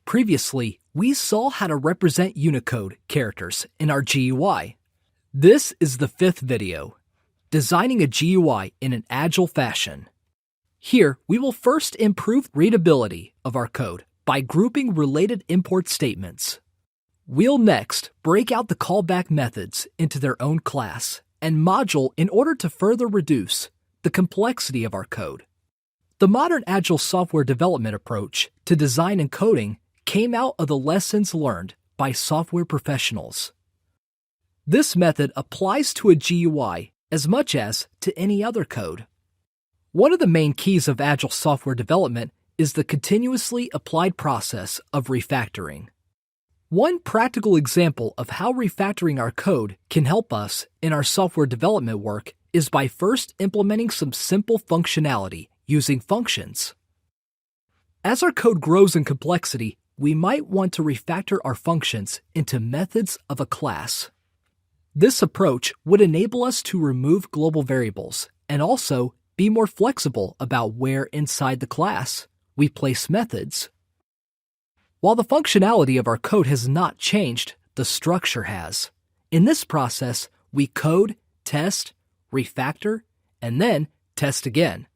Previously, we saw how to represent Unicode characters in our GUI. This is the fifth video, designing a GUI in an agile fashion. Here, we will first improve readability of our code by grouping related import statements. We'll next break out the callback methods into their own class and module in order to further reduce the complexity of our code. The modern agile software development approach to design and coding came out of the lessons learned by software professionals. This method applies to a GUI as much as to any other code. One of the main keys of agile software development is the continuously applied process of refactoring. One practical example of how refactoring our code can help us in our software development work is by first implementing some simple functionality using functions. As our code grows in complexity, we might want to refactor our functions into methods of a class. This approach would enable us to remove global variables and also be more flexible about where inside the class we place methods. While the functionality of our code has not changed, the structure has. In this process, we code, test, refactor, and then test again.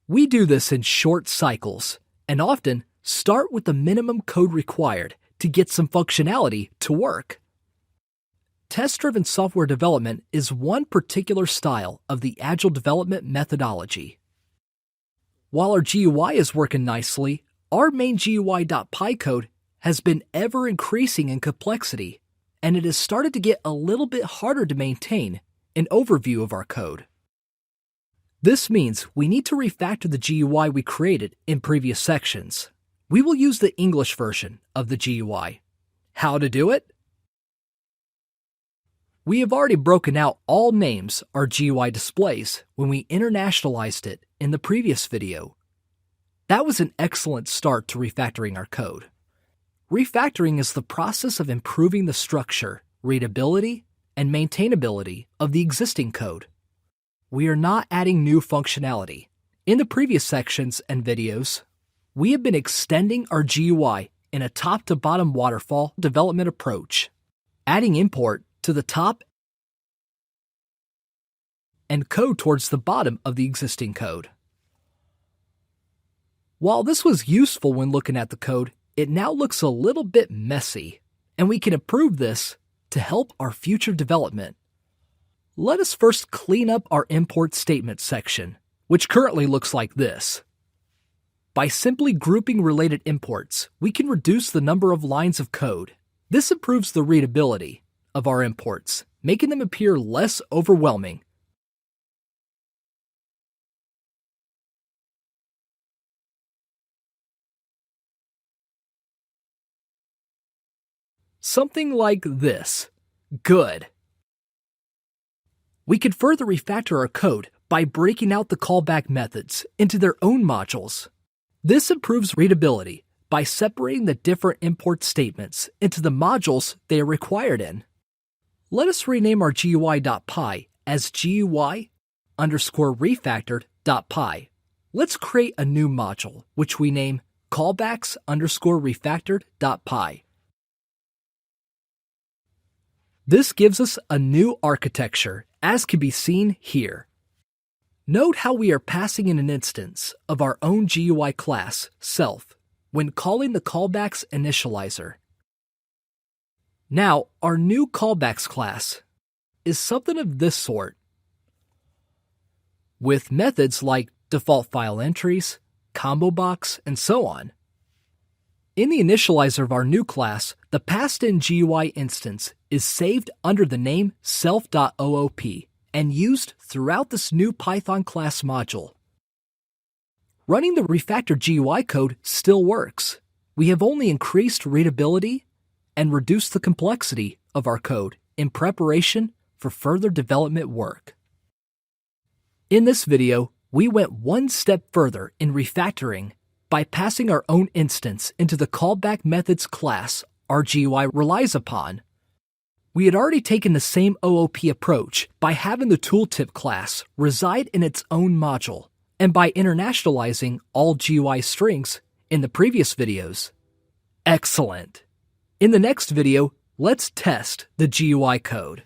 We do this in short cycles and often start with the minimum code required to get some functionality to work. Test-driven software development is one particular style of the agile development methodology. While our GUI is working nicely, our main GUI.py code has been ever increasing in complexity, and it has started to get a little bit harder to maintain an overview of our code. This means we need to refactor the GUI we created in previous sections. We will use the English version of the GUI. How to do it? We have already broken out all names our GUI displays when we internationalized it in the previous video. That was an excellent start to refactoring our code. Refactoring is the process of improving the structure, readability, and maintainability of the existing code. We are not adding new functionality. In the previous sections and videos, we have been extending our GUI in a top-to-bottom waterfall development approach, adding import to the top and code towards the bottom of the existing code. While this was useful when looking at the code, it now looks a little bit messy, and we can improve this to help our future development. Let us first clean up our import statement section, which currently looks like this. By simply grouping related imports, we can reduce the number of lines of code. This improves the readability of our imports, making them appear less overwhelming. Something like this. Good. We can further refactor our code by breaking out the callback methods into their own modules. This improves readability by separating the different import statements into the modules they are required in. Let us rename our GUI.py as GUI_refactored.py. Let's create a new module, which we name callbacks_refactored.py. This gives us a new architecture, as can be seen here. Note how we are passing in an instance of our own GUI class, self, when calling the callbacks initializer. Now, our new callbacks class is something of this sort, with methods like default file entries, combo box, and so on. In the initializer of our new class, the passed-in GUI instance is saved under the name self.oop and used throughout this new Python class module. Running the refactored GUI code still works. We have only increased readability and reduced the complexity of our code in preparation for further development work. In this video, we went one step further in refactoring by passing our own instance into the callback methods class our GUI relies upon. We had already taken the same OOP approach by having the tooltip class reside in its own module and by internationalizing all GUI strings in the previous videos. Excellent! In the next video, let's test the GUI code.